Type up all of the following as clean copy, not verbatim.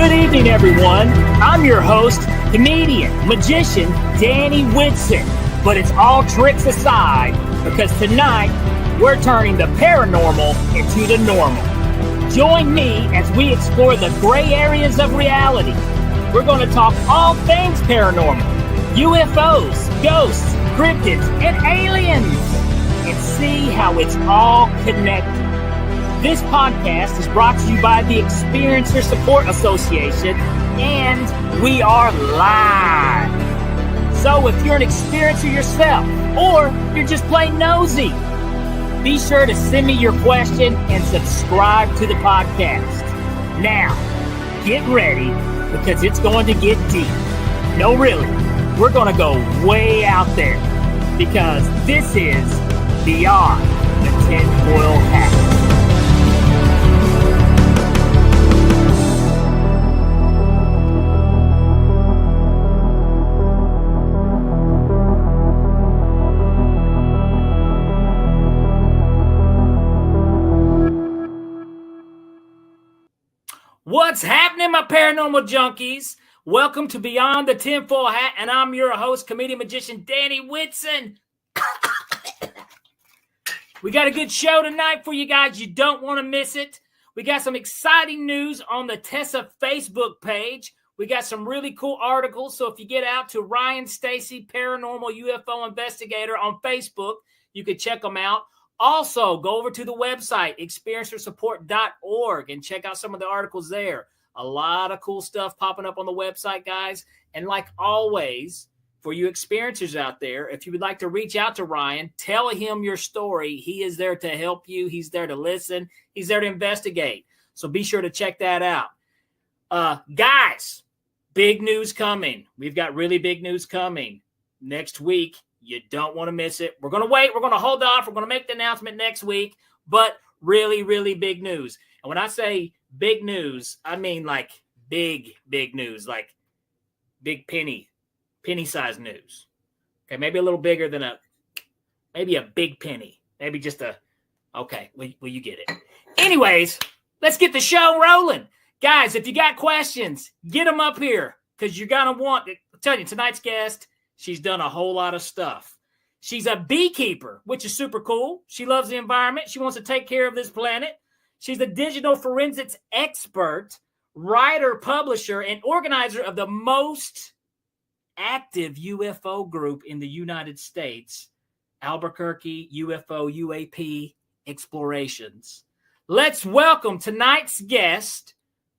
Good evening, everyone. I'm your host, comedian, magician, Danny Whitson. But it's all tricks aside, because tonight we're turning the paranormal into the normal. Join me as we explore the gray areas of reality. We're going to talk all things paranormal, UFOs, ghosts, cryptids, and aliens, and see how it's all connected. This podcast is brought to you by the Experiencer Support Association, and we are live. So if you're an experiencer yourself, or you're just plain nosy, be sure to send me your question and subscribe to the podcast. Now, get ready, because it's going to get deep. No, really, we're going to go way out there, because this is Beyond the TinFoil Hat. What's happening, my paranormal junkies? Welcome to Beyond the TinFoil Hat, and I'm your host, comedian magician Danny Whitson. We got a good show tonight for you guys. You don't want to miss it. We got some exciting news on the Tessa Facebook page. We got some really cool articles, so if you get out to Ryan Stacy, Paranormal UFO Investigator on Facebook, you can check them out. Also, go over to the website, experiencersupport.org, and check out some of the articles there. A lot of cool stuff popping up on the website, guys. And like always, for you experiencers out there, if you would like to reach out to Ryan, tell him your story. He is there to help you. He's there to listen. He's there to investigate. So be sure to check that out. Guys, big news coming. We've got really big news coming next week. You don't want to miss it. We're going to wait. We're going to hold off. We're going to make the announcement next week. But really, really big news. And when I say big news, I mean like big news, like big penny-sized news. Okay, maybe a little bigger than maybe a big penny. Maybe just okay, well, you get it. Anyways, let's get the show rolling. Guys, if you got questions, get them up here, because you're going to want, I'll tell you, tonight's guest, she's done a whole lot of stuff. She's a beekeeper, which is super cool. She loves the environment. She wants to take care of this planet. She's a digital forensics expert, writer, publisher, and organizer of the most active UFO group in the United States, Albuquerque UFO UAP Explorations. Let's welcome tonight's guest,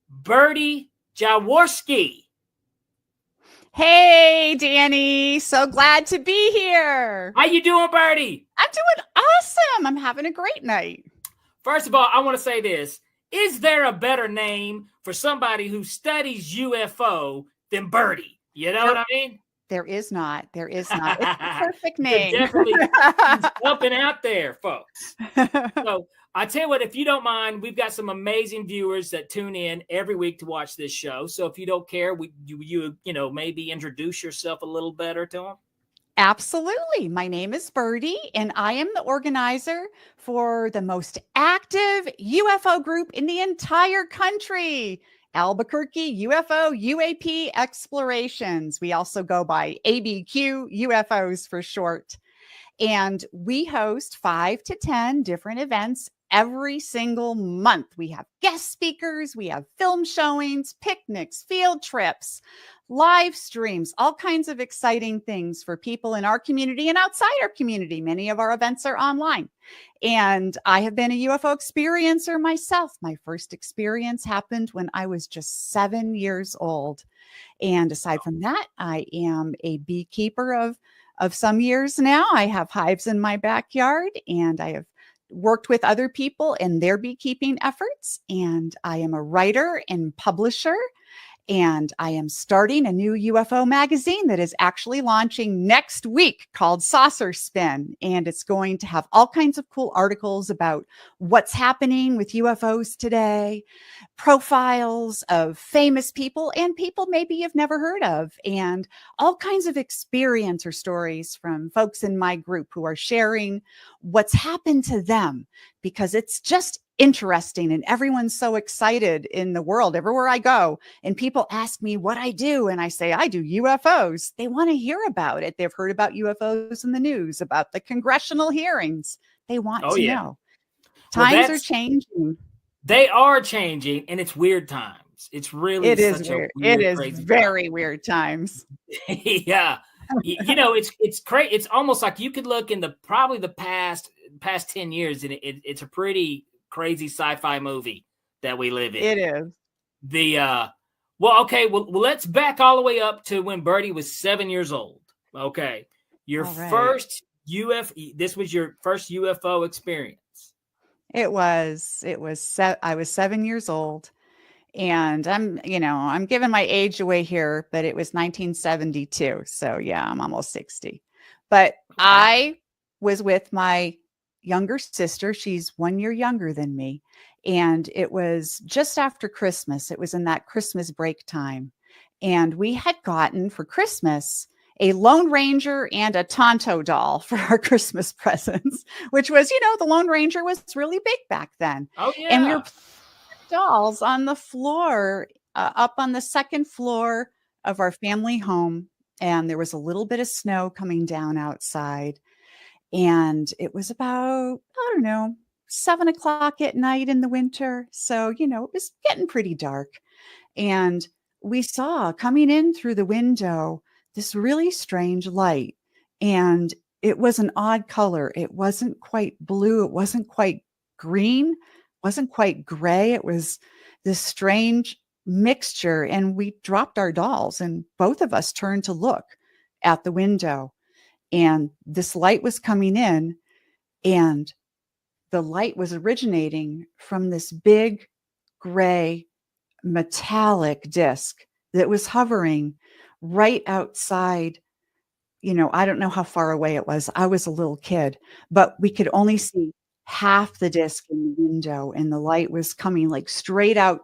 Birdie Jaworski. Hey, Danny. So glad to be here. How you doing, Birdie? I'm doing awesome. I'm having a great night. First of all, I want to say this. Is there a better name for somebody who studies UFO than Birdie? You know what I mean? There is not. There is not. It's the perfect name. Definitely helping out there, folks. So I tell you what, if you don't mind, we've got some amazing viewers that tune in every week to watch this show. So if you don't care, you maybe introduce yourself a little better to them. Absolutely. My name is Birdie, and I am the organizer for the most active UFO group in the entire country, Albuquerque UFO UAP Explorations. We also go by ABQ UFOs for short. And we host 5 to 10 different events every single month. We have guest speakers, we have film showings, picnics, field trips, live streams, all kinds of exciting things for people in our community and outside our community. Many of our events are online. And I have been a UFO experiencer myself. My first experience happened when I was just 7 years old. And aside from that, I am a beekeeper of some years now. I have hives in my backyard, and I have worked with other people in their beekeeping efforts. And I am a writer and publisher. And I am starting a new UFO magazine that is actually launching next week called Saucer Spin. And it's going to have all kinds of cool articles about what's happening with UFOs today, profiles of famous people and people maybe you've never heard of, and all kinds of experiencer stories from folks in my group who are sharing what's happened to them, because it's just interesting, and everyone's so excited in the world everywhere I go. And people ask me what I do, and I say I do UFOs. They want to hear about it. They've heard about UFOs in the news, about the congressional hearings. They want Oh to yeah. know. Well, Times are changing. they are changing, and it's weird times. It's really It is such a weird. It weird, is crazy time. very weird times. Yeah. It's crazy. It's almost like you could look in probably the past 10 years, and it's a pretty crazy sci-fi movie that we live in. It is. Well, let's back all the way up to when Birdie was 7 years old. Okay. Your All right. first this was your first UFO experience. It was. I was 7 years old, and I'm giving my age away here, but it was 1972. So yeah, I'm almost 60. But Okay. I was with my younger sister. She's 1 year younger than me. And it was just after Christmas. It was in that Christmas break time. And we had gotten for Christmas a Lone Ranger and a Tonto doll for our Christmas presents, which was, the Lone Ranger was really big back then. Oh yeah. And we were dolls on the floor, up on the second floor of our family home. And there was a little bit of snow coming down outside. And it was about, I don't know, 7 o'clock at night in the winter. So, it was getting pretty dark. And we saw coming in through the window this really strange light. And it was an odd color. It wasn't quite blue. It wasn't quite green. Wasn't quite gray. It was this strange mixture. And we dropped our dolls, and both of us turned to look at the window. And this light was coming in, and the light was originating from this big gray metallic disc that was hovering right outside. I don't know how far away it was. I was a little kid, but we could only see half the disc in the window, and the light was coming like straight out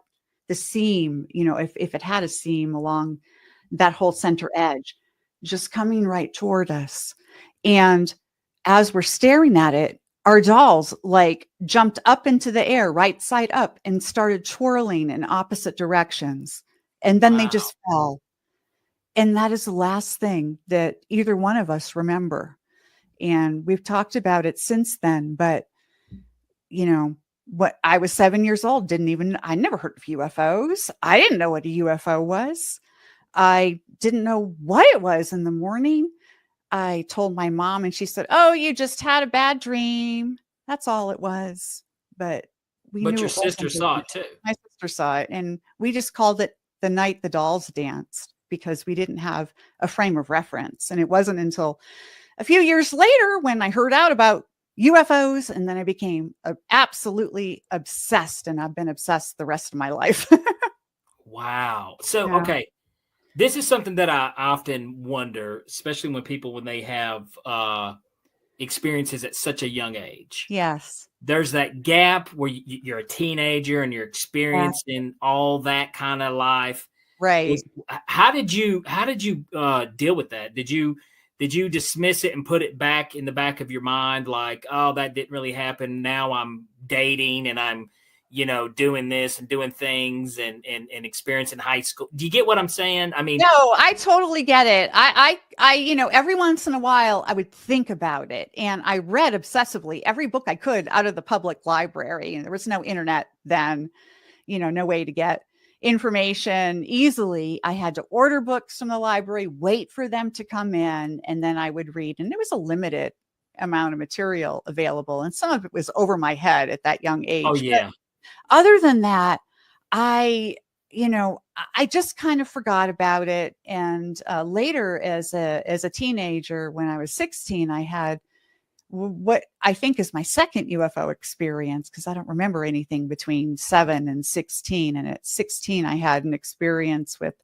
the seam, if it had a seam along that whole center edge, just coming right toward us. And as we're staring at it, our dolls like jumped up into the air, right side up, and started twirling in opposite directions. And then they just fell. And that is the last thing that either one of us remember. And we've talked about it since then, but what I was 7 years old, I never heard of UFOs. I didn't know what a UFO was. I didn't know what it was in the morning. I told my mom, and she said, "Oh, you just had a bad dream." That's all it was. But your sister saw it too. My sister saw it, and we just called it the night the dolls danced, because we didn't have a frame of reference. And it wasn't until a few years later when I heard out about UFOs, and then I became absolutely obsessed, and I've been obsessed the rest of my life. Wow. So, Yeah. okay. This is something that I often wonder, especially when they have experiences at such a young age. Yes. There's that gap where you're a teenager and you're experiencing all that kind of life. Right. How did you deal with that? Did you dismiss it and put it back in the back of your mind, like, oh, that didn't really happen? Now I'm dating and I'm, doing this and doing things and experiencing high school. Do you get what I'm saying? I mean, no, I totally get it. I every once in a while I would think about it, and I read obsessively every book I could out of the public library. And there was no internet then, no way to get information easily. I had to order books from the library, wait for them to come in, and then I would read. And there was a limited amount of material available, and some of it was over my head at that young age. Oh yeah. But other than that, I just kind of forgot about it. And later, as a teenager, when I was 16, I had what I think is my second UFO experience, because I don't remember anything between 7 and 16. And at 16, I had an experience with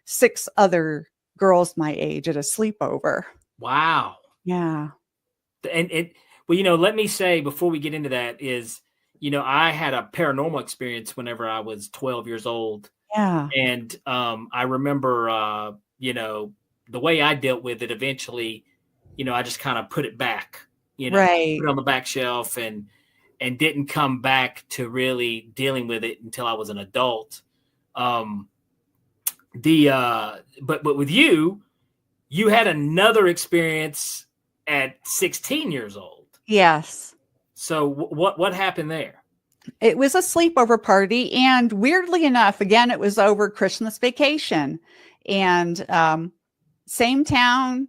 6 other girls my age at a sleepover. Wow. Yeah. And let me say before we get into that is, I had a paranormal experience whenever I was 12 years old. Yeah. And I remember, the way I dealt with it eventually, I just kind of put it back, right. put it on the back shelf. And and didn't come back to really dealing with it until I was an adult. But with you had another experience at 16 years old. Yes. So what happened there? It was a sleepover party, and weirdly enough, again, it was over Christmas vacation, and same town.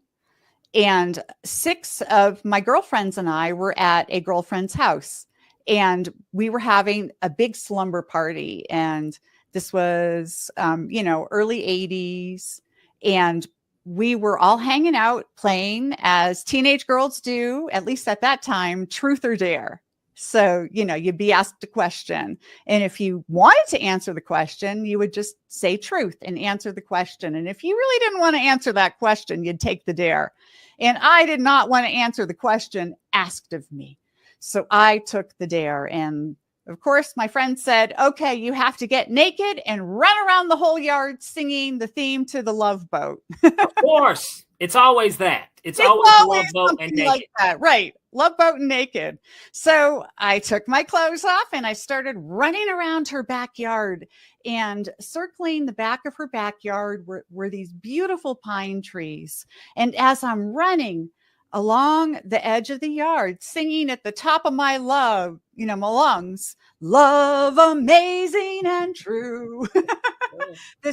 And 6 of my girlfriends and I were at a girlfriend's house, and we were having a big slumber party. And this was, early 80s. And we were all hanging out playing, as teenage girls do, at least at that time, truth or dare. So, you'd be asked a question. And if you wanted to answer the question, you would just say truth and answer the question. And if you really didn't want to answer that question, you'd take the dare. And I did not want to answer the question asked of me. So I took the dare. And of course, my friend said, okay, you have to get naked and run around the whole yard singing the theme to the Love Boat. Of course. It's always that. It's always Love Boat and naked. Like that. Right. Love Boat and naked. So I took my clothes off and I started running around her backyard, and circling the back of her backyard were these beautiful pine trees. And as I'm running along the edge of the yard, singing at the top of my lungs, love amazing and true.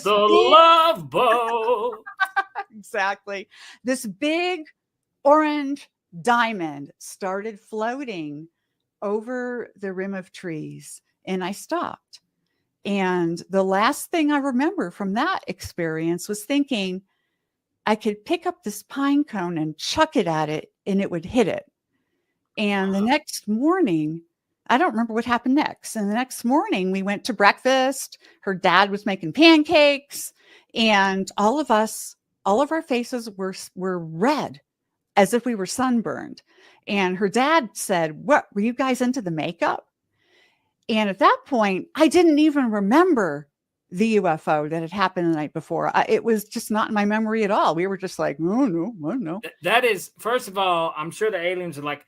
Love Boat. Exactly. This big orange diamond started floating over the rim of trees, and I stopped. And the last thing I remember from that experience was thinking I could pick up this pine cone and chuck it at it and it would hit it. And the next morning, I don't remember what happened next. And the next morning we went to breakfast. Her dad was making pancakes, and all of our faces were red, as if we were sunburned. And her dad said, "What, were you guys into the makeup?" And at that point, I didn't even remember the UFO that had happened the night before. It was just not in my memory at all. We were just like, oh, no. That is, first of all, I'm sure the aliens are like,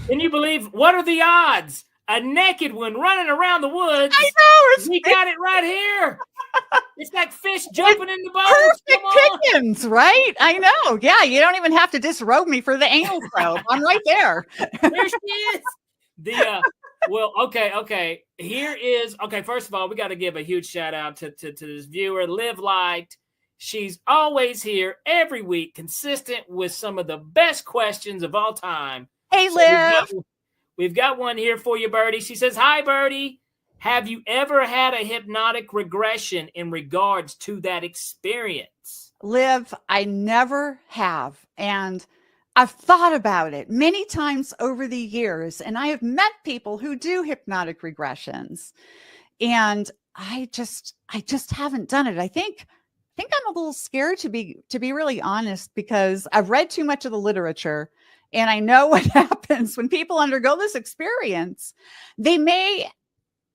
can you believe, what are the odds? A naked one running around the woods. I know. We got it right here. It's like fish jumping in the boat. Perfect pickings, right? I know. Yeah, you don't even have to disrobe me for the anal probe. I'm right there. There she is. Well, okay. Here is, first of all, we got to give a huge shout out to this viewer, Live Light. She's always here every week, consistent with some of the best questions of all time. Hey, Liv. We've got one here for you, Birdie. She says, hi, Birdie. Have you ever had a hypnotic regression in regards to that experience? Liv, I never have. And I've thought about it many times over the years, and I have met people who do hypnotic regressions, and I just haven't done it. I think I'm a little scared, to be really honest, because I've read too much of the literature, and I know what happens when people undergo this experience. They may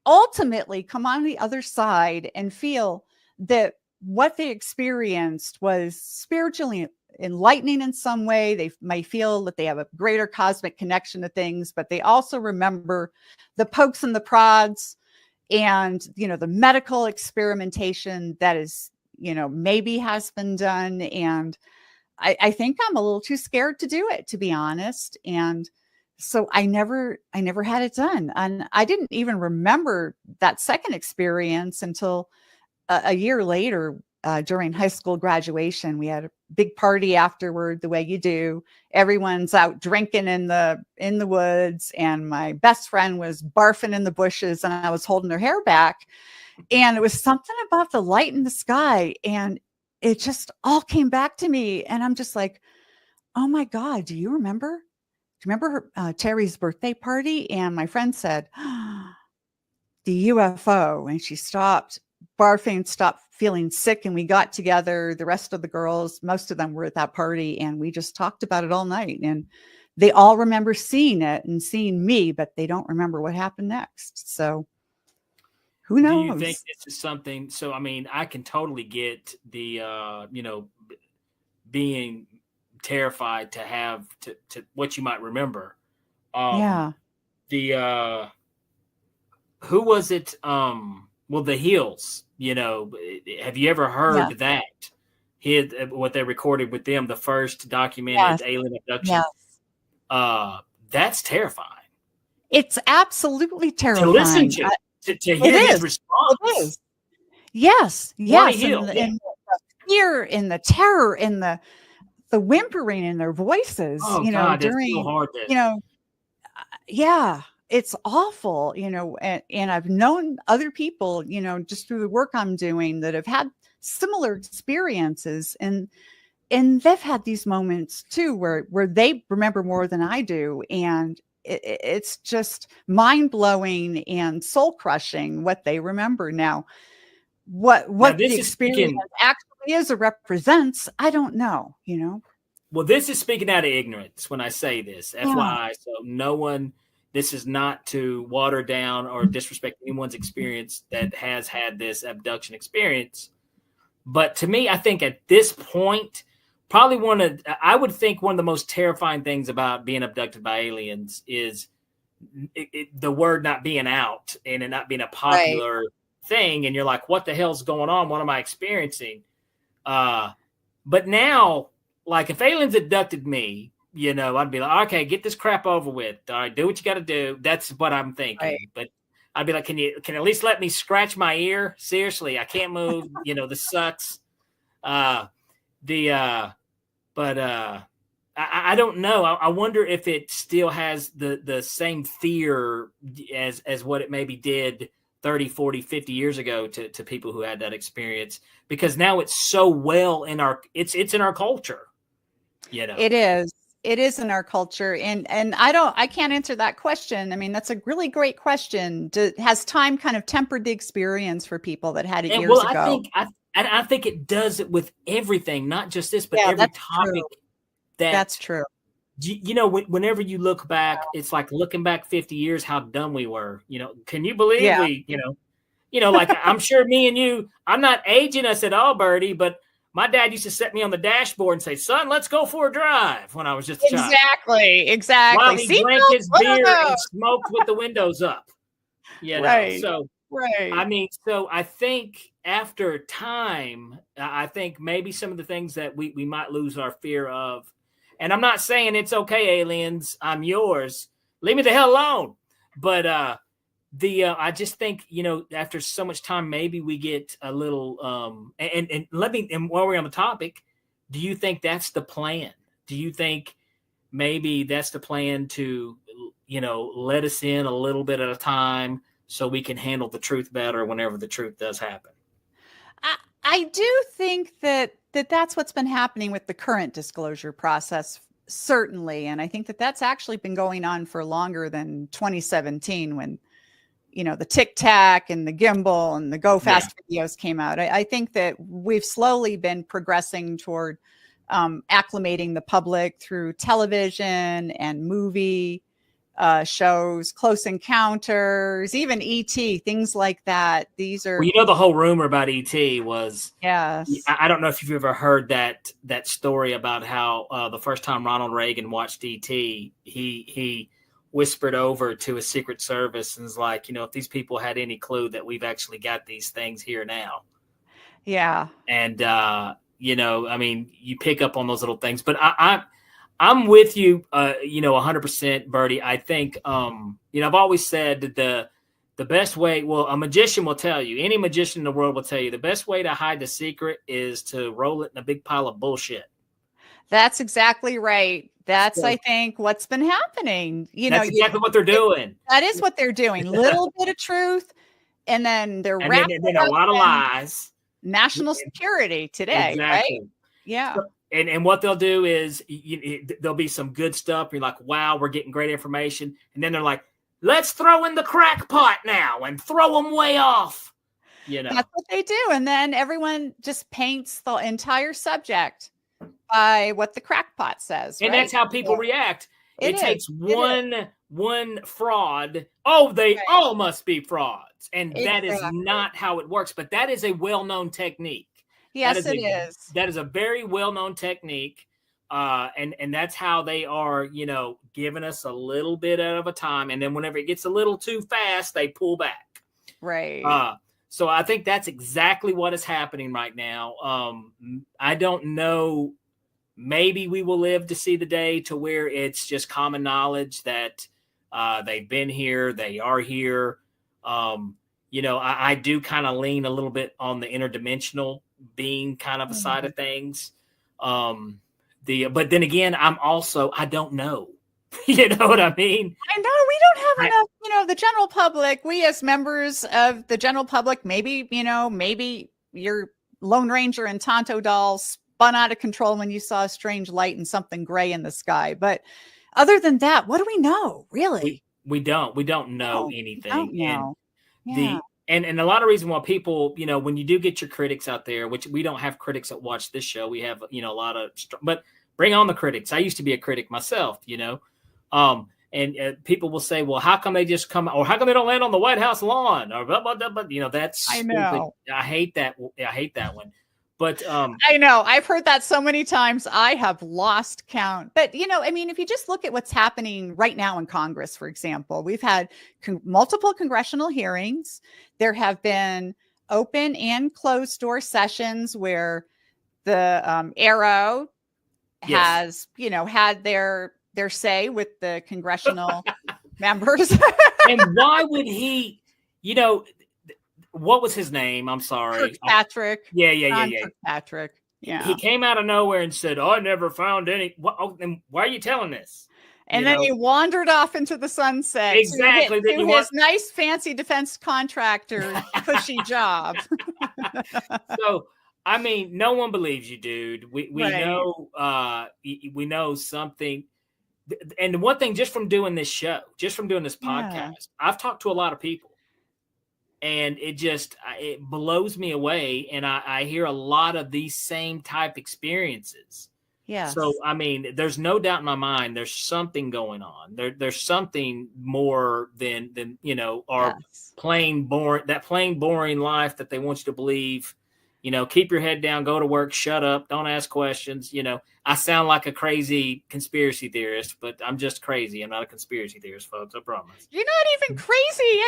ultimately come on the other side and feel that what they experienced was spiritually enlightening in some way. They may feel that they have a greater cosmic connection to things, but they also remember the pokes and the prods and, the medical experimentation that is, maybe has been done. And I think I'm a little too scared to do it, to be honest. And so I never had it done. And I didn't even remember that second experience until a year later, during high school graduation. We had a big party afterward, the way you do. Everyone's out drinking in the woods, and my best friend was barfing in the bushes, and I was holding her hair back. And it was something about the light in the sky, and it just all came back to me. And I'm just like, oh my God, do you remember? Do you remember Terry's birthday party? And my friend said, the UFO. And she stopped barfing, stopped feeling sick. And we got together, the rest of the girls, most of them were at that party, and we just talked about it all night. And they all remember seeing it and seeing me, but they don't remember what happened next. So who knows? Do you think this is something? So, I mean, I can totally get the, being terrified to have to what you might remember. Yeah. the who was it? Well, the Hills. Have you ever heard that? What they recorded with them, the first documented alien abduction. Yes. That's terrifying. It's absolutely terrifying. To listen to hear his response. It is. Yes. And the fear and the terror and the whimpering in their voices, God, during, so hard it's awful, and I've known other people, just through the work I'm doing that have had similar experiences, and they've had these moments too, where they remember more than I do. And it's just mind blowing and soul crushing what they remember now. What the experience actually is or represents, I don't know, Well, this is speaking out of ignorance when I say this, FYI. So no one, this is not to water down or disrespect anyone's experience that has had this abduction experience. But to me, I think at this point, probably I would think one of the most terrifying things about being abducted by aliens is the word not being out and it not being a popular thing. And you're like, what the hell's going on? What am I experiencing? But now, like, if aliens abducted me, I'd be like, okay, get this crap over with. All right, do what you got to do. That's what I'm thinking. Right. But I'd be like, can at least let me scratch my ear? Seriously, I can't move. This sucks. I don't know. I wonder if it still has the same fear as what it maybe did 30, 40, 50 years ago to people who had that experience, because now it's so well in it's in our culture. It is in our culture. And I can't answer that question. I mean, that's a really great question. Has time kind of tempered the experience for people that had it years ago? I think it does it with everything, not just this, but every topic. True. That's true. Whenever you look back, it's like looking back 50 years, how dumb we were. Can you believe like I'm sure me and you, I'm not aging us at all, Birdie, but my dad used to set me on the dashboard and say, son, let's go for a drive when I was just a child. Exactly. While he drank his beer and smoked with the windows up. Right. So, I mean, so I think after time, I think maybe some of the things that we might lose our fear of. And I'm not saying it's okay, aliens, I'm yours. Leave me the hell alone. But I just think, after so much time, maybe we get a little and while we're on the topic, do you think that's the plan? Do you think maybe that's the plan to, let us in a little bit at a time so we can handle the truth better whenever the truth does happen? I do think that's what's been happening with the current disclosure process, certainly. And I think that's actually been going on for longer than 2017 when, the Tic Tac and the gimbal and the Go Fast videos came out. I think that we've slowly been progressing toward acclimating the public through television and movie shows, Close Encounters, even E.T., things like that. These are... Well, the whole rumor about E.T. was... Yes. I don't know if you've ever heard that story about how the first time Ronald Reagan watched E.T., he whispered over to his Secret Service and was like, if these people had any clue that we've actually got these things here now. Yeah. And, I mean, you pick up on those little things. But I'm with you, 100%, Birdie. I think, I've always said that the best way, well, a magician will tell you, any magician in the world will tell you, the best way to hide the secret is to roll it in a big pile of bullshit. That's exactly right. That's, I think, what's been happening. That's exactly what they're doing. That is what they're doing. Little bit of truth, and then they're wrapping a lot of lies. National security today, exactly. Right? Yeah. So, and what they'll do is there'll be some good stuff. You're like, wow, we're getting great information. And then they're like, let's throw in the crackpot now and throw them way off. That's what they do. And then everyone just paints the entire subject by what the crackpot says. And that's how people react. It takes one fraud. Oh, they all must be frauds. And that is not how it works. But that is a well-known technique. Yes, it is. That is a very well-known technique. And that's how they are, giving us a little bit of a time. And then whenever it gets a little too fast, they pull back. Right. So I think that's exactly what is happening right now. I don't know. Maybe we will live to see the day to where it's just common knowledge that they've been here, they are here. I do kind of lean a little bit on the interdimensional being kind of a side of things. But then again, I don't know. You know what I mean? I know we don't have enough, the general public, we as members of the general public, maybe your Lone Ranger and Tonto doll spun out of control when you saw a strange light and something gray in the sky. But other than that, what do we know, really? We don't know anything. We don't know. And a lot of reason why people, when you do get your critics out there, which we don't have critics that watch this show, we have, a lot of, but bring on the critics. I used to be a critic myself, and people will say, well, how come they just come, or how come they don't land on the White House lawn, or blah, blah, blah, blah. That's, I know. I hate that. I hate that one. But I know I've heard that so many times. I have lost count. But, if you just look at what's happening right now in Congress, for example, we've had multiple congressional hearings. There have been open and closed door sessions where the Arrow has, had their say with the congressional members. And why would he, what was his name? I'm sorry. Kirkpatrick. Yeah. Kirkpatrick. Yeah. He came out of nowhere and said, I never found any. Then why are you telling this? And then he wandered off into the sunset. Exactly. To his nice, fancy defense contractor cushy job. So, no one believes you, dude. We know something. And one thing, just from doing this show, just from doing this podcast, I've talked to a lot of people. And it blows me away. And I hear a lot of these same type experiences. Yeah. So, there's no doubt in my mind, there's something going on. There's something more than our plain boring life that they want you to believe. Keep your head down, go to work, shut up, don't ask questions. I sound like a crazy conspiracy theorist, but I'm just crazy. I'm not a conspiracy theorist, folks. I promise. You're not even crazy.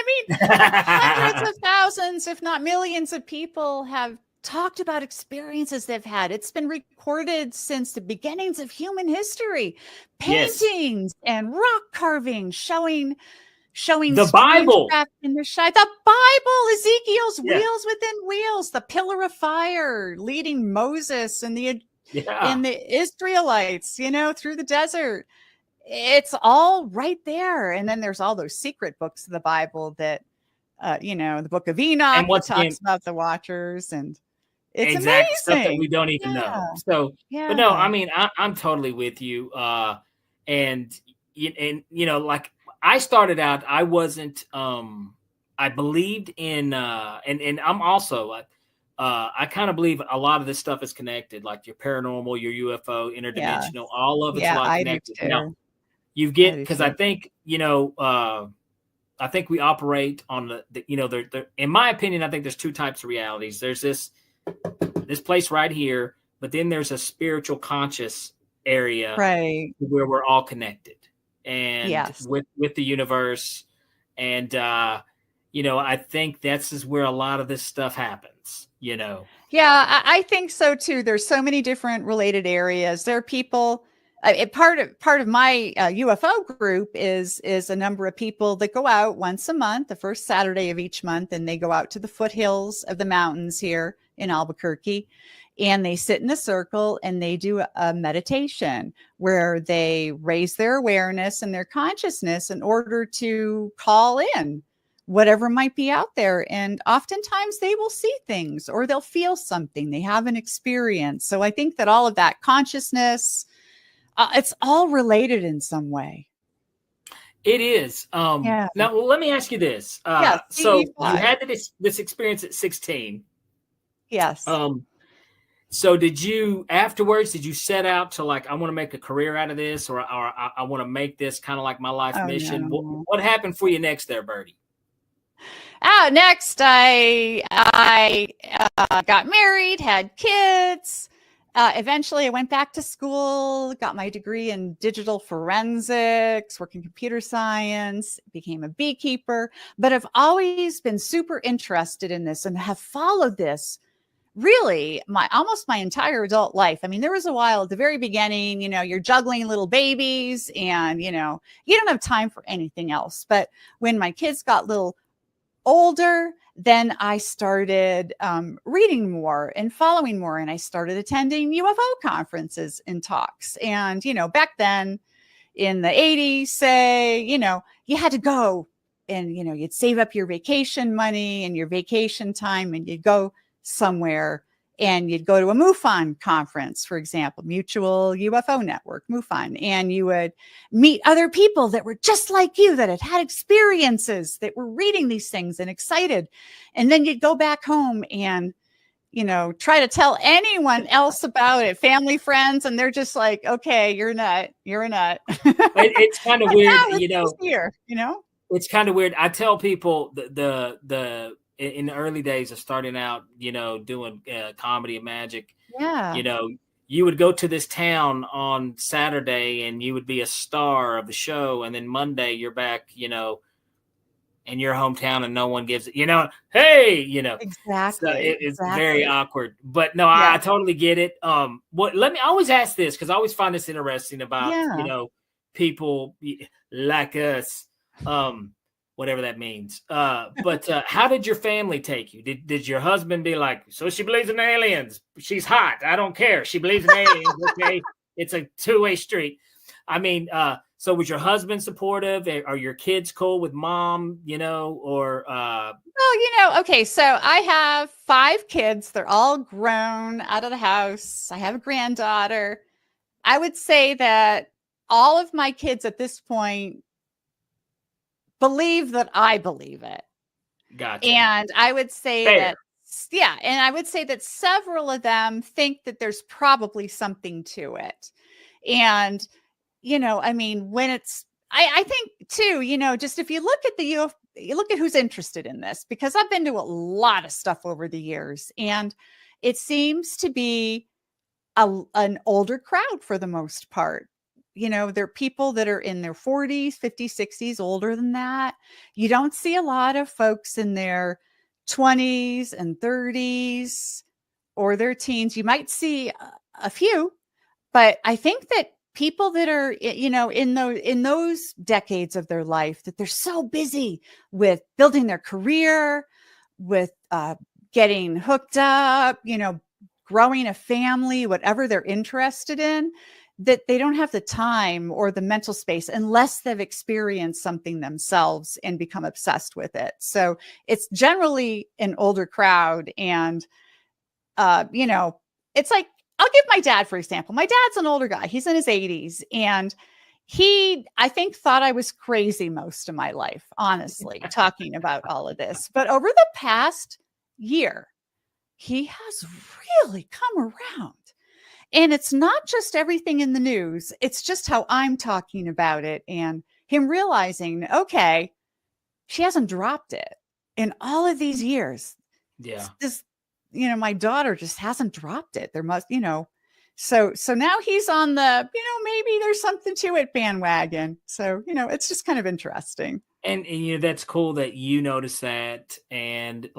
Hundreds of thousands, if not millions of people have talked about experiences they've had. It's been recorded since the beginnings of human history. Paintings and rock carvings showing the Bible in the sky. The Bible, Ezekiel's wheels within wheels, the pillar of fire leading Moses and the Israelites, through the desert. It's all right there. And then there's all those secret books of the Bible that, the book of Enoch talks about the Watchers, and it's amazing stuff that we don't even know. So, but no, I'm totally with you. And like, I started out, I wasn't, I believed in, and I'm also, I kind of believe a lot of this stuff is connected, like your paranormal, your UFO, interdimensional, all of it's a lot connected. Now, because I think, I think we operate on the in my opinion, I think there's two types of realities. There's this place right here, but then there's a spiritual conscious area where we're all connected. And with the universe. And, I think that's where a lot of this stuff happens, Yeah, I think so too. There's so many different related areas. There are people, part of my UFO group is a number of people that go out once a month, the first Saturday of each month, and they go out to the foothills of the mountains here in Albuquerque. And they sit in a circle and they do a meditation where they raise their awareness and their consciousness in order to call in whatever might be out there. And oftentimes they will see things or they'll feel something. They have an experience. So I think that all of that consciousness, it's all related in some way. It is. Now, let me ask you this. So you had this experience at 16. Yes. So did you set out to like, I want to make a career out of this, or I want to make this kind of like my life mission? No. What happened for you next there, Birdie? Next, I got married, had kids, Eventually I went back to school, got my degree in digital forensics, worked in computer science, became a beekeeper, but I've always been super interested in this and have followed this really almost my entire adult life. I mean, there was a while at the very beginning, you're juggling little babies and, you don't have time for anything else. But when my kids got little older, then I started reading more and following more. And I started attending UFO conferences and talks. And, back then in the 80s, say, you had to go and, you'd save up your vacation money and your vacation time and you'd go somewhere and you'd go to a MUFON conference, for example, Mutual UFO Network, MUFON, and you would meet other people that were just like you, that had experiences, that were reading these things and excited. And then you'd go back home and, try to tell anyone else about it, family, friends, and they're just like, okay, you're a nut. It's kind of weird, It's kind of weird. I tell people the in the early days of starting out, doing comedy and magic, yeah, you would go to this town on Saturday and you would be a star of the show. And then Monday you're back, in your hometown and no one gives it, hey, exactly. So it's very awkward, but no, I totally get it. I always ask this, cause I always find this interesting about, people like us, whatever that means. But how did your family take you? Did your husband be like, so she believes in aliens? She's hot. I don't care. She believes in aliens. Okay. It's a two-way street. I mean, so was your husband supportive? Are your kids cool with mom, or? Well, okay. So I have 5 kids. They're all grown, out of the house. I have a granddaughter. I would say that all of my kids at this point believe that I believe it. Gotcha. And I would say that, and I would say that several of them think that there's probably something to it. And, I mean, when I think too, just if you look at you look at who's interested in this, because I've been to a lot of stuff over the years, and it seems to be an older crowd for the most part. They're people that are in their 40s, 50s, 60s, older than that. You don't see a lot of folks in their 20s and 30s or their teens. You might see a few, but I think that people that are, in those decades of their life, that they're so busy with building their career, with getting hooked up, growing a family, whatever they're interested in, that they don't have the time or the mental space unless they've experienced something themselves and become obsessed with it. So it's generally an older crowd. And, it's like, I'll give my dad, for example. My dad's an older guy. He's in his 80s. And he, I think, thought I was crazy most of my life, honestly, talking about all of this. But over the past year, he has really come around. And it's not just everything in the news. It's just how I'm talking about it and him realizing, okay, she hasn't dropped it in all of these years. Yeah. This, my daughter just hasn't dropped it. There must, so now he's on the, maybe there's something to it bandwagon. So, it's just kind of interesting. And that's cool that you notice that. And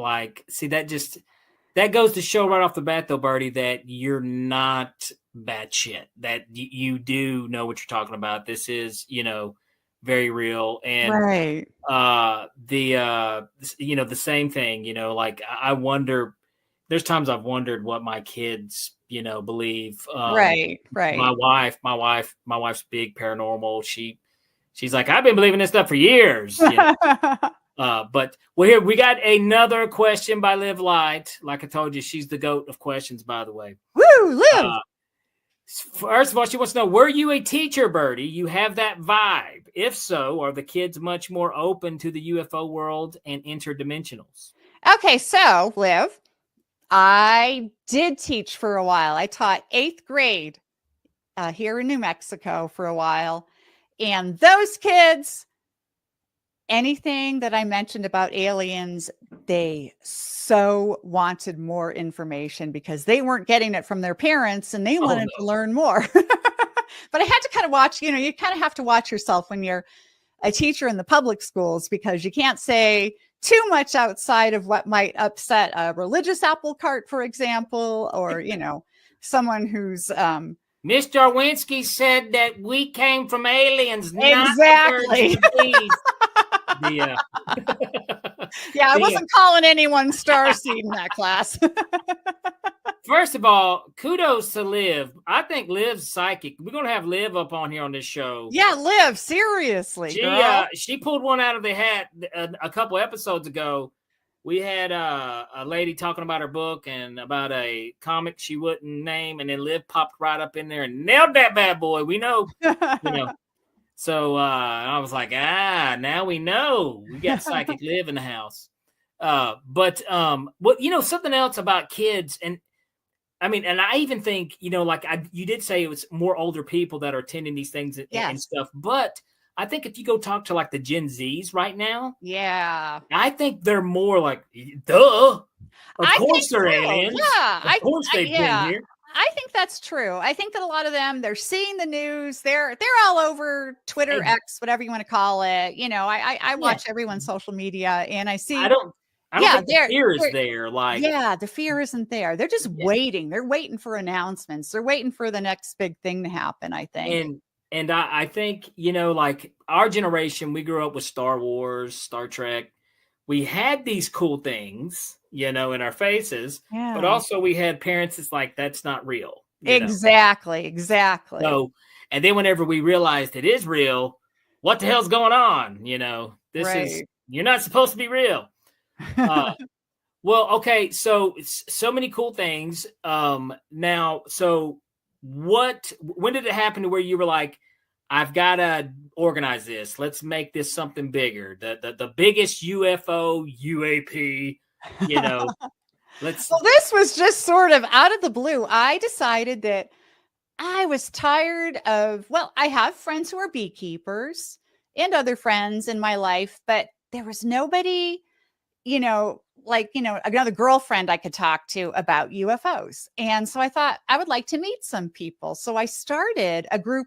see, that goes to show right off the bat, though, Birdie, that you're not batshit, that you do know what you're talking about. This is, very real. And right. The same thing, I wonder, there's times I've wondered what my kids, believe. Right. My wife's big paranormal. She's like, I've been believing this stuff for years. But here we got another question by Liv Light. Like I told you, she's the GOAT of questions, by the way. Woo, Liv! First of all, she wants to know, were you a teacher, Birdie? You have that vibe. If so, are the kids much more open to the UFO world and interdimensionals? Okay, so Liv, I did teach for a while. I taught 8th grade here in New Mexico for a while. And those kids anything that I mentioned about aliens, they so wanted more information because they weren't getting it from their parents and they wanted to learn more. But I had to kind of watch, you kind of have to watch yourself when you're a teacher in the public schools, because you can't say too much outside of what might upset a religious apple cart, for example, or, someone who's Miss Jaworski said that we came from aliens, exactly. not the birds and the bees. Yeah, I wasn't calling anyone starseed in that class. First of all, kudos to Liv. I think Liv's psychic. We're going to have Liv up on here on this show. Yeah, Liv, seriously, girl. She pulled one out of the hat a couple episodes ago. We had a lady talking about her book and about a comic she wouldn't name, and then Liv popped right up in there and nailed that bad boy. We know, So I was like, now we know we got psychic Liv in the house. But something else about kids, and I mean, and I even think, you did say it was more older people that are attending these things and stuff, but I think if you go talk to like the Gen Zs right now, I think they're more like, duh. Of course they're aliens. Yeah, of course they've been here. I think that's true. I think that a lot of them, they're seeing the news. They're all over Twitter, X, whatever you want to call it. I watch everyone's social media, and I see. I don't think the fear is there. The fear isn't there. They're just waiting. They're waiting for announcements. They're waiting for the next big thing to happen, I think. And I think, like our generation, we grew up with Star Wars, Star Trek. We had these cool things, in our faces, but also we had parents that's like, that's not real. Exactly. So, and then whenever we realized it is real, what the hell's going on? You're not supposed to be real. Well, okay. So many cool things. Now, so when did it happen to where you were like, I've got to organize this. Let's make this something bigger. The biggest UFO UAP, Well, this was just sort of out of the blue. I decided that I was tired of, I have friends who are beekeepers and other friends in my life, but there was nobody, another girlfriend I could talk to about UFOs. And so I thought I would like to meet some people. So I started a group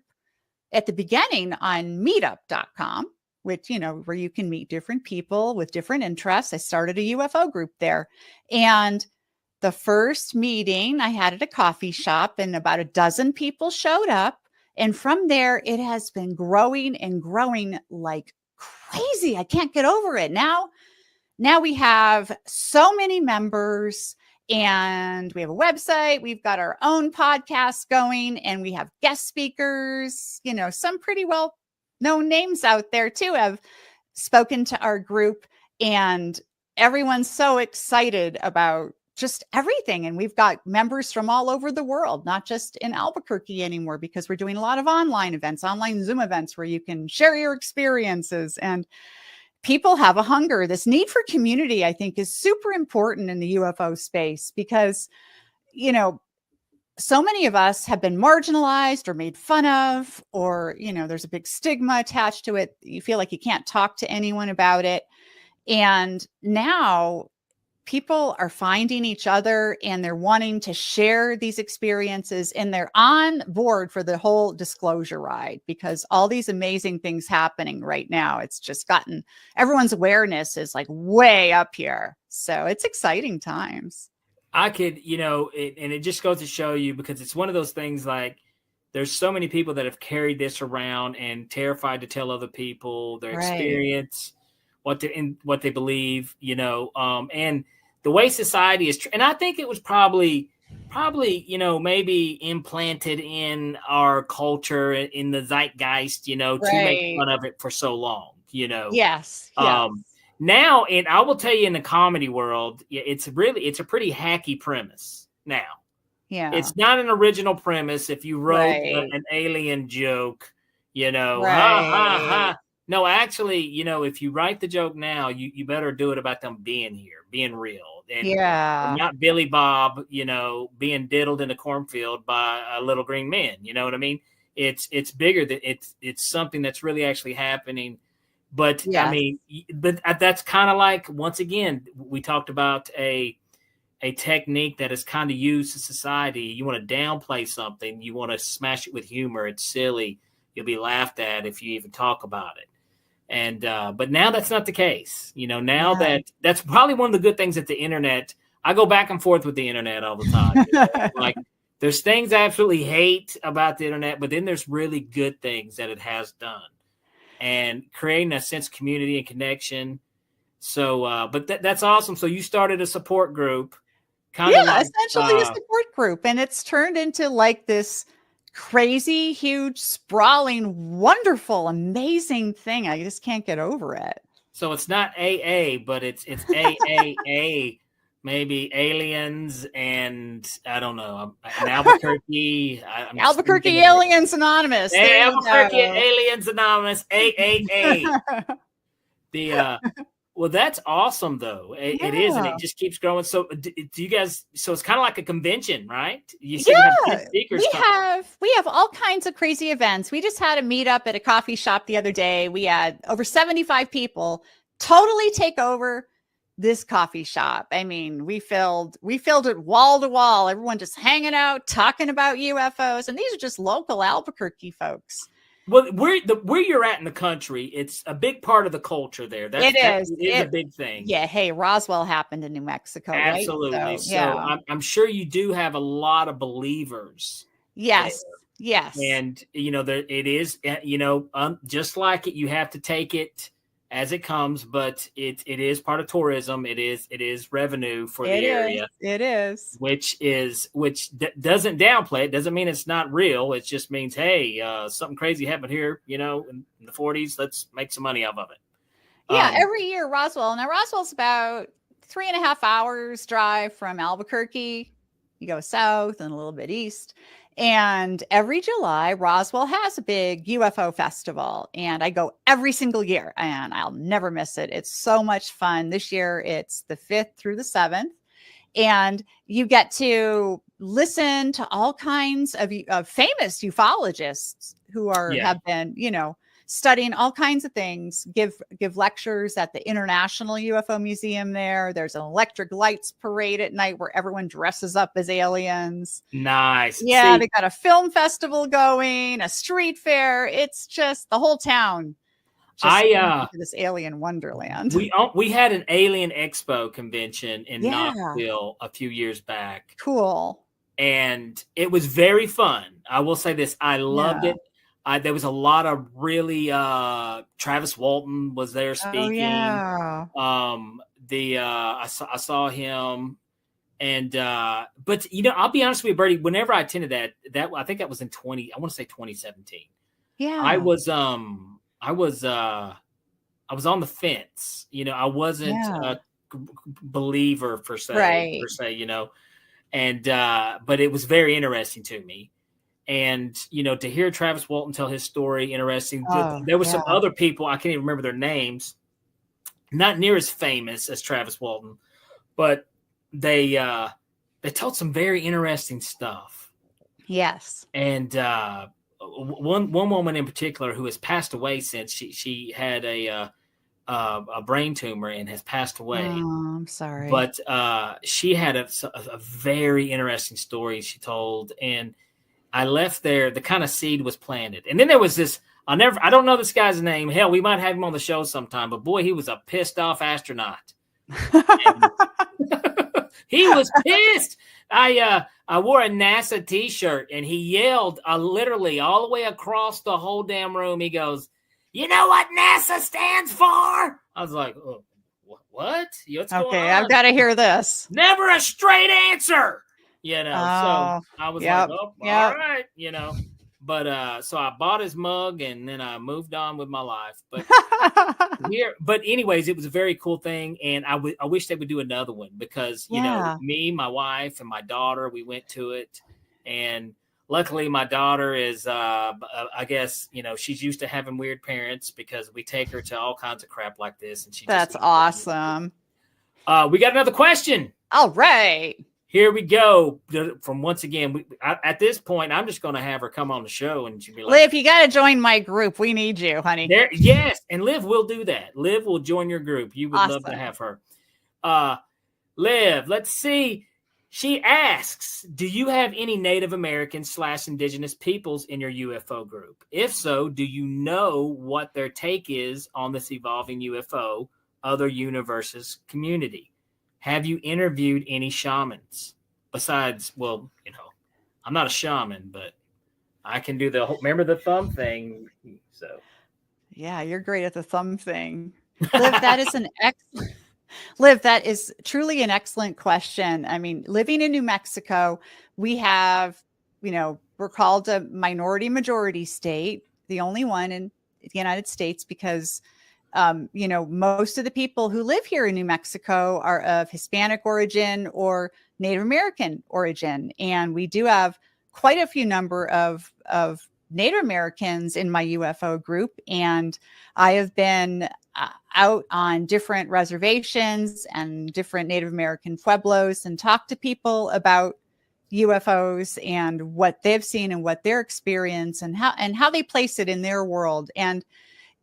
at the beginning on meetup.com, which, where you can meet different people with different interests. I started a UFO group there. And the first meeting I had at a coffee shop, and about a dozen people showed up. And from there, it has been growing and growing like crazy. I can't get over it. Now we have so many members, and we have a website. We've got our own podcast going, and we have guest speakers. Some pretty well-known names out there too have spoken to our group, and everyone's so excited about just everything. And we've got members from all over the world, not just in Albuquerque anymore, because we're doing a lot of online events, online Zoom events where you can share your experiences. And people have a hunger. This need for community, I think, is super important in the UFO space because, so many of us have been marginalized or made fun of, or, there's a big stigma attached to it. You feel like you can't talk to anyone about it. And now people are finding each other and they're wanting to share these experiences, and they're on board for the whole disclosure ride because all these amazing things happening right now. It's just gotten, everyone's awareness is like way up here. So it's exciting times. I could, and it just goes to show you, because it's one of those things like there's so many people that have carried this around and terrified to tell other people their experience, what they believe, and the way society is, and I think it was probably, maybe implanted in our culture, in the zeitgeist, to make fun of it for so long, Yes. Now, and I will tell you, in the comedy world, it's a pretty hacky premise now. Yeah. It's not an original premise. If you wrote an alien joke, ha, ha, ha. No, actually, if you write the joke now, you better do it about them being here, being real. And not Billy Bob, being diddled in a cornfield by a little green man. You know what I mean? It's bigger than it's something that's really actually happening. But I Yes. mean, but that's kind of like, once again, we talked about a technique that is kind of used in society. You want to downplay something, you want to smash it with humor. It's silly. You'll be laughed at if you even talk about it. And but now that's not the case. Now that's probably one of the good things that the internet. I go back and forth with the internet all the time. Like, there's things I absolutely hate about the internet, but then there's really good things that it has done, and creating a sense of community and connection. So, but that's awesome. So you started a support group, essentially a support group, and it's turned into like this crazy, huge, sprawling, wonderful, amazing thing. I just can't get over it. So it's not AA, but it's AAA. Maybe aliens and I don't know. In Albuquerque. Albuquerque Aliens Anonymous. Albuquerque Aliens Anonymous. AAA. Well, that's awesome though. It is, and it just keeps growing. So do you guys? So it's kind of like a convention, right? You said you have speakers. We have all kinds of crazy events. We just had a meetup at a coffee shop the other day. We had over 75 people totally take over this coffee shop. I mean, we filled it wall to wall. Everyone just hanging out, talking about UFOs, and these are just local Albuquerque folks. Well, where you're at in the country, it's a big part of the culture there. It is a big thing. Yeah. Hey, Roswell happened in New Mexico. Absolutely. Right? So I'm sure you do have a lot of believers. Yes. There. Yes. And it is, just like it, you have to take it as it comes, but it is part of tourism. It is revenue for the area. It is. Which doesn't downplay it. Doesn't mean it's not real. It just means, hey, something crazy happened here, in the 40s. Let's make some money off of it. Yeah, every year Roswell's about 3.5 hours drive from Albuquerque. You go south and a little bit east. And every July, Roswell has a big UFO festival. And I go every single year, and I'll never miss it. It's so much fun. This year, it's the 5th through the 7th. And you get to listen to all kinds of famous ufologists who have been, studying all kinds of things, give lectures at the International UFO Museum there. There's an electric lights parade at night where everyone dresses up as aliens. Nice. Yeah, they got a film festival going, a street fair. It's just the whole town. This alien wonderland. We had an alien expo convention in Knoxville a few years back. Cool. And it was very fun. I will say this. I loved it. There was a lot of really Travis Walton was there speaking. Oh, yeah. I saw him, and but I'll be honest with you, Birdie. Whenever I attended that I think that was in 2017. Yeah, I was on the fence. I wasn't a believer per se, and but it was very interesting to me. And, to hear Travis Walton tell his story, interesting. There were some other people, I can't even remember their names, not near as famous as Travis Walton, but they told some very interesting stuff. Yes. And one woman in particular who has passed away since she had a brain tumor and has passed away. Oh, I'm sorry. But she had a very interesting story she told, and I left there, the kind of seed was planted. And then there was this, I don't know this guy's name. Hell, we might have him on the show sometime, but boy, he was a pissed off astronaut. He was pissed. I wore a NASA t-shirt, and he yelled literally all the way across the whole damn room. He goes, "You know what NASA stands for?" I was like, oh, what? What's going on? I've got to hear this. Never a straight answer. So I was like, all right, but so I bought his mug, and then I moved on with my life. But anyways, it was a very cool thing. And I wish they would do another one because, me, my wife, and my daughter, we went to it. And luckily my daughter is, I guess, she's used to having weird parents because we take her to all kinds of crap like this. And that's awesome. We got another question. All right. Here we go. From once again, at this point, I'm just going to have her come on the show and she'll be like, Liv, you got to join my group. We need you, honey. Yes. And Liv will do that. Liv will join your group. You would love to have her. Liv, let's see. She asks, do you have any Native Americans / indigenous peoples in your UFO group? If so, do you know what their take is on this evolving UFO, other universes community? Have you interviewed any shamans? Besides, well, I'm not a shaman, but I can do remember the thumb thing. So yeah, you're great at the thumb thing. Liv, that is truly an excellent question. I mean, living in New Mexico, we have, we're called a minority majority state, the only one in the United States, because most of the people who live here in New Mexico are of Hispanic origin or Native American origin. And we do have quite a few number of Native Americans in my UFO group. And I have been out on different reservations and different Native American pueblos and talked to people about UFOs and what they've seen and what their experience and how they place it in their world. And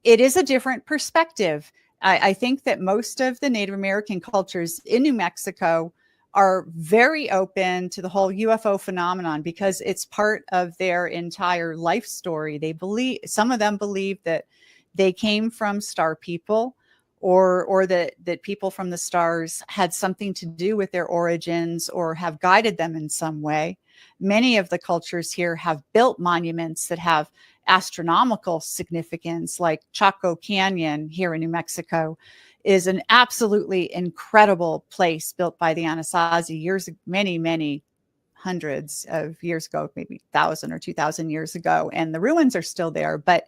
it is a different perspective. I think that most of the Native American cultures in New Mexico are very open to the whole UFO phenomenon because it's part of their entire life story. Some of them believe that they came from star people or that people from the stars had something to do with their origins or have guided them in some way. Many of the cultures here have built monuments that have astronomical significance, like Chaco Canyon here in New Mexico is an absolutely incredible place built by the Anasazi many hundreds of years ago, maybe 1,000 or 2,000 years ago. And the ruins are still there. But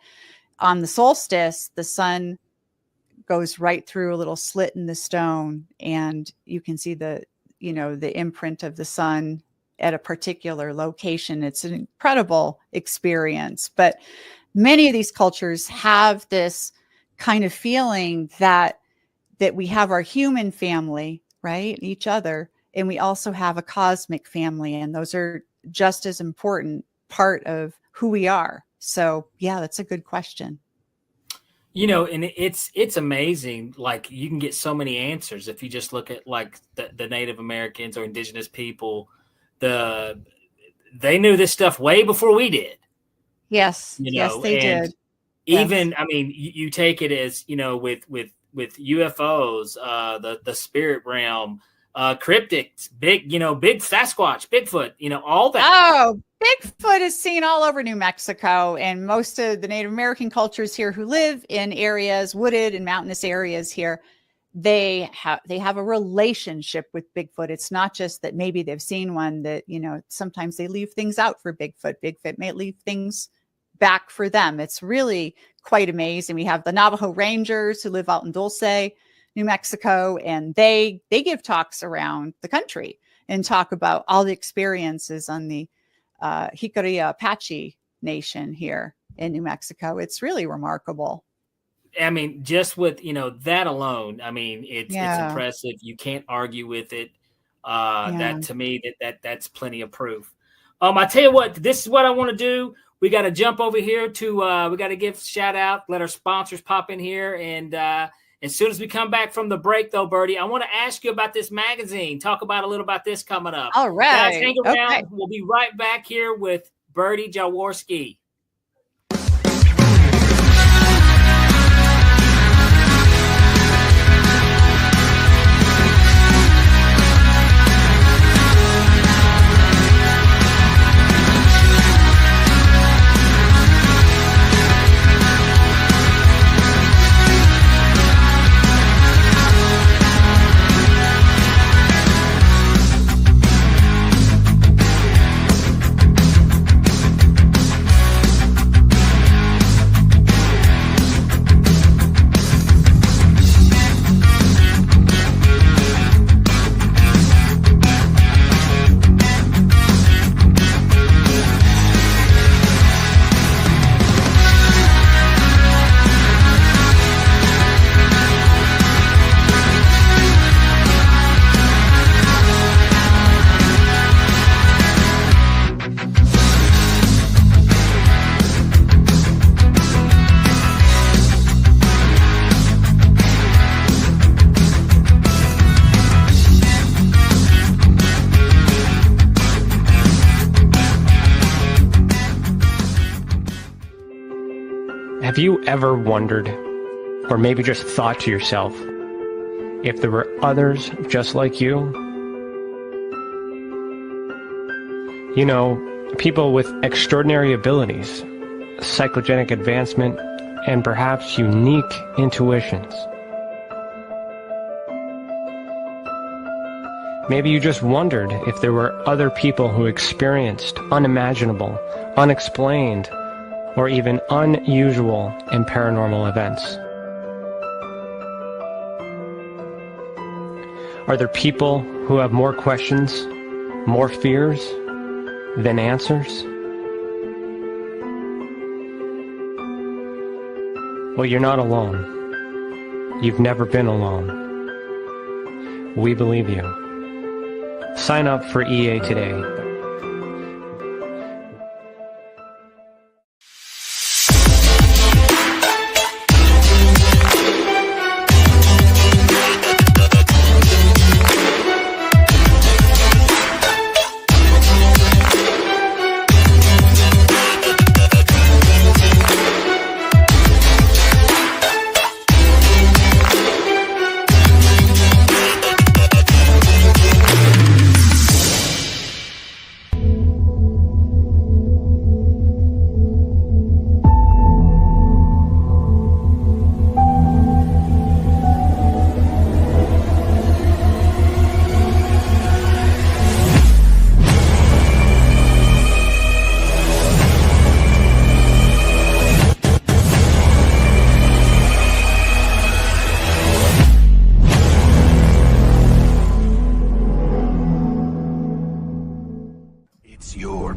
on the solstice, the sun goes right through a little slit in the stone and you can see the imprint of the sun at a particular location. It's an incredible experience, but many of these cultures have this kind of feeling that we have our human family, right? Each other. And we also have a cosmic family. And those are just as important part of who we are. So yeah, that's a good question. And it's amazing. Like you can get so many answers if you just look at like the Native Americans or indigenous people. They knew this stuff way before we did. Yes. Yes, they did. Even, yes. I mean, you take it as, with UFOs, the spirit realm, cryptids, big Sasquatch, Bigfoot, all that. Oh, Bigfoot is seen all over New Mexico, and most of the Native American cultures here who live in areas, wooded and mountainous areas here, they have a relationship with Bigfoot. It's not just that maybe they've seen one that, sometimes they leave things out for Bigfoot. Bigfoot may leave things back for them. It's really quite amazing. We have the Navajo Rangers who live out in Dulce, New Mexico, and they give talks around the country and talk about all the experiences on the Jicarilla Apache Nation here in New Mexico. It's really remarkable. I mean, just with, that alone, I mean, it's impressive. You can't argue with it. That to me, that's plenty of proof. I tell you what, this is what I want to do. We got to jump over here to, we got to give shout out, let our sponsors pop in here. And as soon as we come back from the break though, Birdie, I want to ask you about this magazine. Talk about a little about this coming up. All right. Guys, hang around. Okay. We'll be right back here with Birdie Jaworski. Have you ever wondered, or maybe just thought to yourself, if there were others just like you? You know, people with extraordinary abilities, psychogenic advancement, and perhaps unique intuitions. Maybe you just wondered if there were other people who experienced unimaginable, unexplained, or even unusual and paranormal events. Are there people who have more questions, more fears than answers? Well, you're not alone. You've never been alone. We believe you. Sign up for EA today.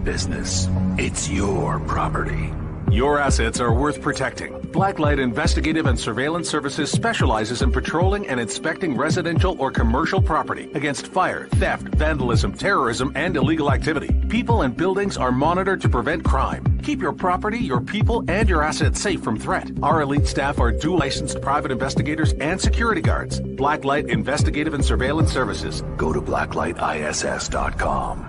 Business. It's your property. Your assets are worth protecting. Blacklight Investigative and Surveillance Services specializes in patrolling and inspecting residential or commercial property against fire, theft, vandalism, terrorism, and illegal activity. People and buildings are monitored to prevent crime. Keep your property, your people, and your assets safe from threat. Our elite staff are dual licensed private investigators and security guards. Blacklight Investigative and Surveillance Services. Go to blacklightiss.com.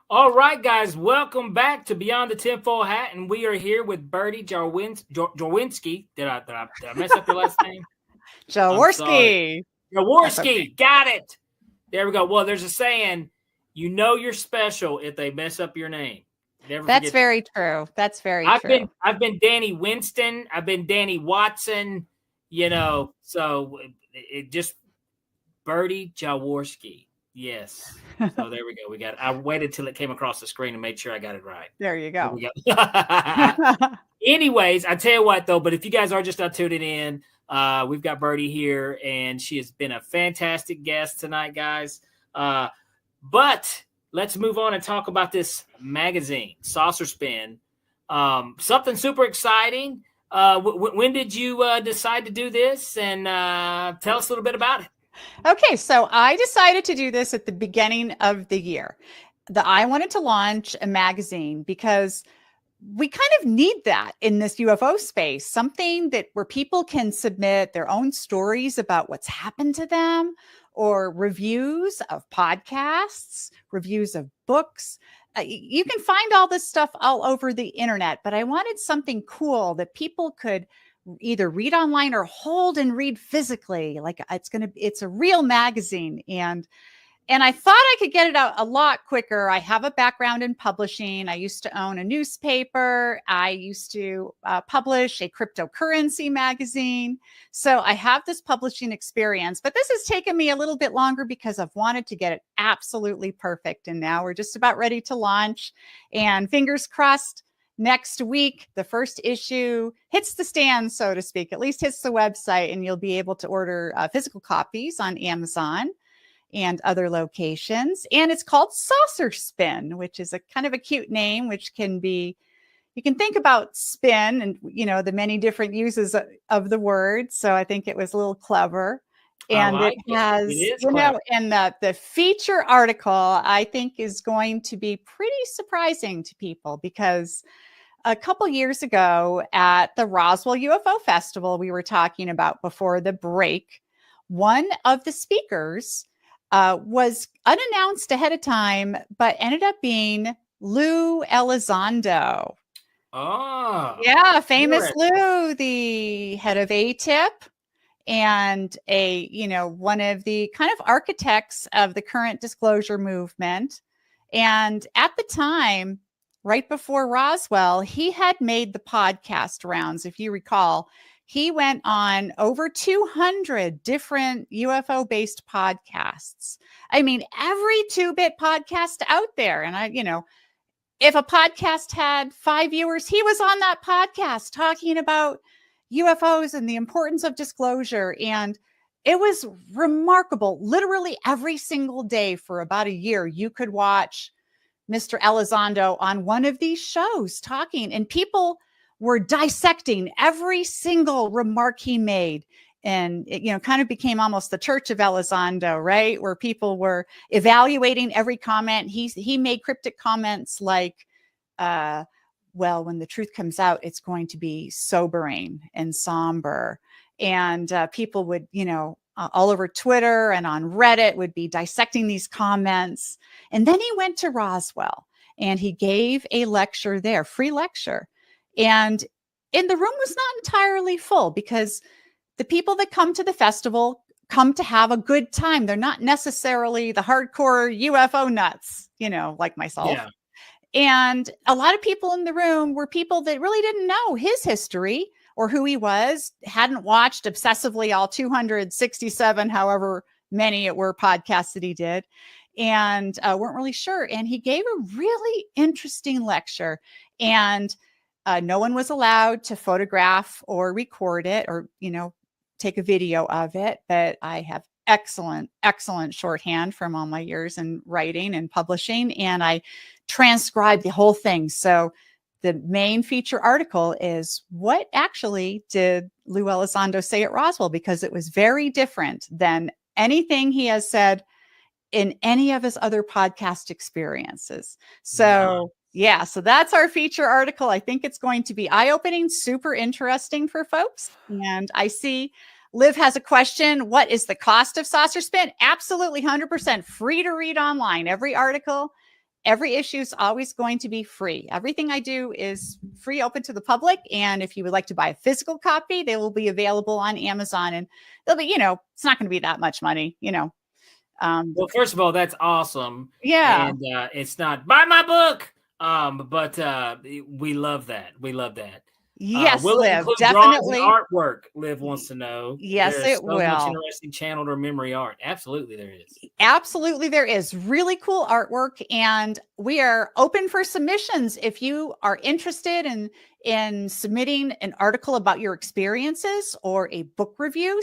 All right, guys, welcome back to Beyond the TinFoil Hat, and we are here with Birdie Jaworski. Did I mess up your last name? Jaworski. Jaworski, okay. Got it. There we go. Well, there's a saying, you know you're special if they mess up your name. That's very true. That's very true. I've been Danny Winston. I've been Danny Watson. You know, so it just Birdie Jaworski. Yes. So there we go. I waited till it came across the screen and made sure I got it right. There you go. Anyways, I tell you what, though, but if you guys are just not tuning in, we've got Birdie here, and she has been a fantastic guest tonight, guys. But let's move on and talk about this magazine, Saucer Spin. Something super exciting. When did you decide to do this? And tell us a little bit about it. Okay, so I decided to do this at the beginning of the year. I wanted to launch a magazine because we kind of need that in this UFO space, something that where people can submit their own stories about what's happened to them, or reviews of podcasts, reviews of books. You can find all this stuff all over the internet, but I wanted something cool that people could either read online or hold and read physically. Like it's a real magazine. And And I thought I could get it out a lot quicker. I have a background in publishing. I used to own a newspaper. I used to publish a cryptocurrency magazine. So I have this publishing experience, but this has taken me a little bit longer because I've wanted to get it absolutely perfect. And now we're just about ready to launch. And fingers crossed, next week, the first issue hits the stand, so to speak, at least hits the website, and you'll be able to order physical copies on Amazon and other locations. And it's called Saucer Spin, which is a kind of a cute name, which can be, you can think about spin and, you know, the many different uses of the word. So I think it was a little clever. And it has, you know, and the feature article, I think, is going to be pretty surprising to people, because a couple years ago at the Roswell UFO Festival, we were talking about before the break, one of the speakers was unannounced ahead of time, but ended up being Lou Elizondo. Oh, yeah, famous Lou, the head of ATIP and one of the kind of architects of the current disclosure movement. And at the time, right before Roswell, he had made the podcast rounds. If you recall, he went on over 200 different UFO-based podcasts. I mean, every 2-bit podcast out there. And if a podcast had 5 viewers, he was on that podcast talking about UFOs and the importance of disclosure. And it was remarkable. Literally every single day for about a year, you could watch Mr. Elizondo on one of these shows talking, and people were dissecting every single remark he made. And it, kind of became almost the Church of Elizondo, right? Where people were evaluating every comment. He made cryptic comments like, well, when the truth comes out, it's going to be sobering and somber. And people would, all over Twitter and on Reddit would be dissecting these comments. And then he went to Roswell and he gave a lecture there, free lecture. And the room was not entirely full, because the people that come to the festival come to have a good time. They're not necessarily the hardcore UFO nuts, like myself. Yeah. And a lot of people in the room were people that really didn't know his history or who he was, hadn't watched obsessively all 267, however many it were, podcasts that he did, and weren't really sure. And he gave a really interesting lecture, and no one was allowed to photograph or record it or, take a video of it. But I have excellent shorthand from all my years in writing and publishing, and I transcribed the whole thing. So the main feature article is what actually did Lou Elizondo say at Roswell, because it was very different than anything he has said in any of his other podcast experiences. So yeah, so that's our feature article. I think it's going to be eye-opening, super interesting for folks. And I see Liv has a question. What is the cost of Saucer Spin? Absolutely 100% free to read online. Every article, every issue is always going to be free. Everything I do is free, open to the public. And if you would like to buy a physical copy, they will be available on Amazon. And they'll be, it's not going to be that much money, Well, first of all, that's awesome. Yeah. And it's not buy my book. But we love that. We love that. Yes, will Liv, it definitely. Artwork, Liv wants to know. Yes, it will. Much interesting channel or memory art. Absolutely, there is. Absolutely, there is really cool artwork, and we are open for submissions. If you are interested in submitting an article about your experiences or a book review,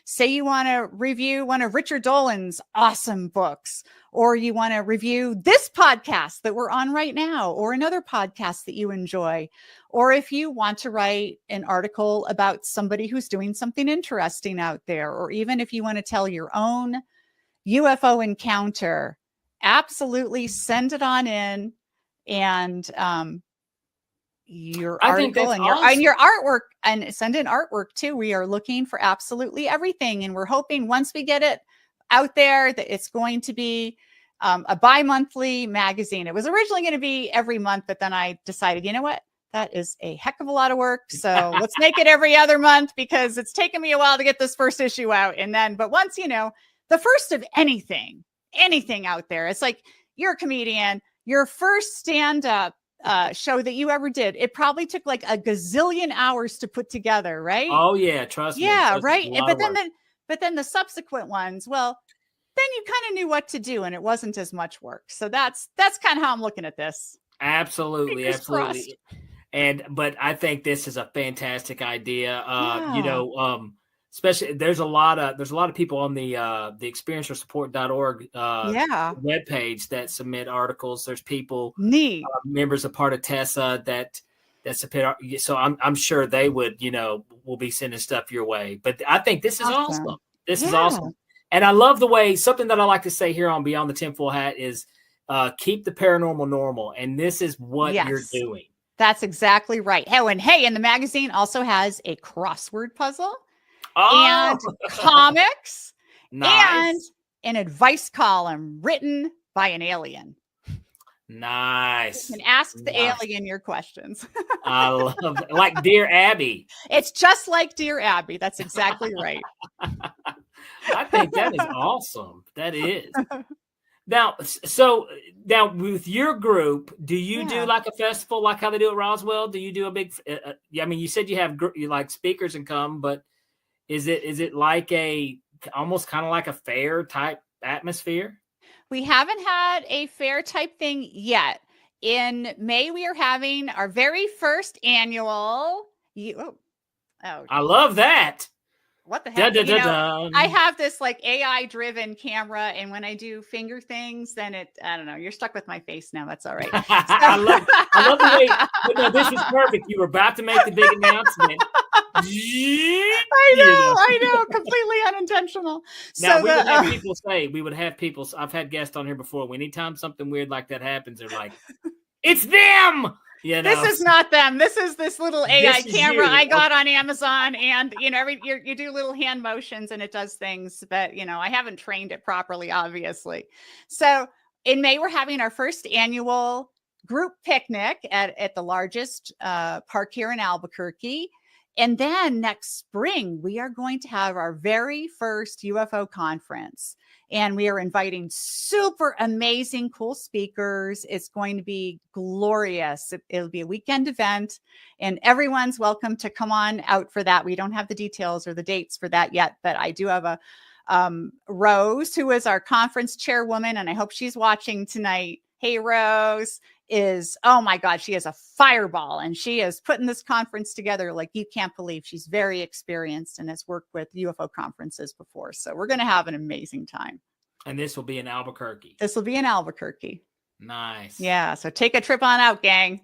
say you want to review one of Richard Dolan's awesome books, or you want to review this podcast that we're on right now, or another podcast that you enjoy, or if you want to write an article about somebody who's doing something interesting out there, or even if you want to tell your own UFO encounter, absolutely send it on in. And your article and your artwork, and send in artwork too. We are looking for absolutely everything, and we're hoping once we get it out there that it's going to be a bi-monthly magazine. It was originally going to be every month, but then I decided, you know what, that is a heck of a lot of work, so let's make it every other month, because it's taken me a while to get this first issue out. And then, but once the first of anything out there. It's like, you're a comedian, your first stand-up show that you ever did, it probably took like a gazillion hours to put together, right? Oh yeah, trust me. Yeah, Trust me, right. it's a lot of work. But then the subsequent ones, well, then you kind of knew what to do and it wasn't as much work. So that's kind of how I'm looking at this. Absolutely, Fingers absolutely. But I think this is a fantastic idea. You know, especially there's a lot of people on the experiencersupport.org webpage that submit articles. There's people neat members of part of TESA that submit. So I'm sure they would, you know, will be sending stuff your way. But I think this is awesome. This is awesome. And I love the way, something that I like to say here on Beyond the Tinfoil Hat is keep the paranormal normal. And this is what you're doing. That's exactly right. Oh, and hey, and the magazine also has a crossword puzzle and comics and an advice column written by an alien. Nice. You can ask the alien your questions. I love it. Like Dear Abby. It's just like Dear Abby. That's exactly right. I think that is awesome. That is. Now, so now with your group, do you do like a festival, like how they do at Roswell? Do you do a big? I mean, you said you have like speakers and come, but is it like a almost kind of like a fair type atmosphere? We haven't had a fair type thing yet. In May, we are having our very first annual. I love that. What the heck? I have this like AI driven camera, and when I do finger things, then I don't know, you're stuck with my face now. That's all right. I love the way, no, this is perfect. You were about to make the big announcement. I know, completely unintentional. Now, we would have people, I've had guests on here before. Anytime something weird like that happens, they're like, it's them. You know? This is not them. This is this little AI camera I got on Amazon, and you do little hand motions and it does things, but I haven't trained it properly, obviously. So in May, we're having our first annual group picnic at the largest park here in Albuquerque. And then next spring, we are going to have our very first UFO conference. And we are inviting super amazing, cool speakers. It's going to be glorious. It'll be a weekend event, and everyone's welcome to come on out for that. We don't have the details or the dates for that yet, but I do have a Rose, who is our conference chairwoman, and I hope she's watching tonight. Hey, Rose. Oh my God, she is a fireball, and she is putting this conference together like you can't believe. She's very experienced and has worked with UFO conferences before. So we're going to have an amazing time. And this will be in Albuquerque. Nice. Yeah. So take a trip on out, gang.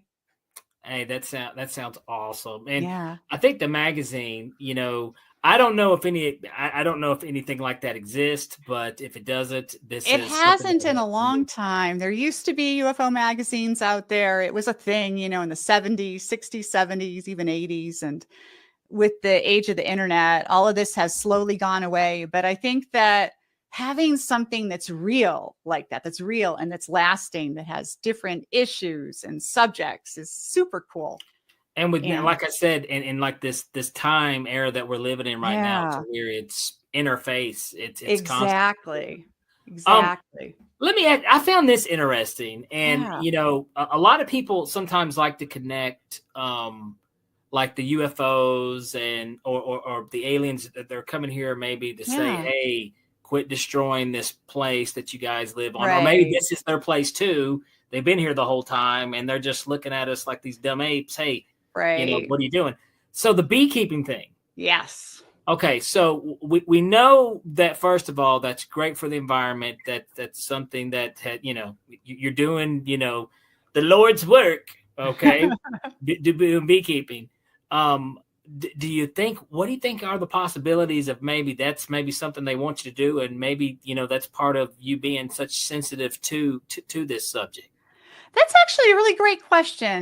Hey, that sounds awesome. And I think the magazine, I don't know if anything like that exists, but if it doesn't, it hasn't in a long time. There used to be UFO magazines out there. It was a thing, in the 70s, 60s, 70s, even 80s. And with the age of the internet, all of this has slowly gone away. But I think that having something that's real like that's real and that's lasting, that has different issues and subjects is super cool. And like I said, in like this time era that we're living in right now, to where it's interface, it's exactly. Let me add, I found this interesting, and a lot of people sometimes like to connect, like the UFOs and or the aliens that they're coming here maybe to say, hey, quit destroying this place that you guys live on, or maybe this is their place too. They've been here the whole time, and they're just looking at us like these dumb apes. Hey. Right. What are you doing? So the beekeeping thing. Yes. Okay. So we know that, first of all, that's great for the environment. That's something that, you're doing, the Lord's work. Okay. Doing beekeeping. What do you think are the possibilities of maybe that's maybe something they want you to do? And maybe, that's part of you being such sensitive to this subject. That's actually a really great question.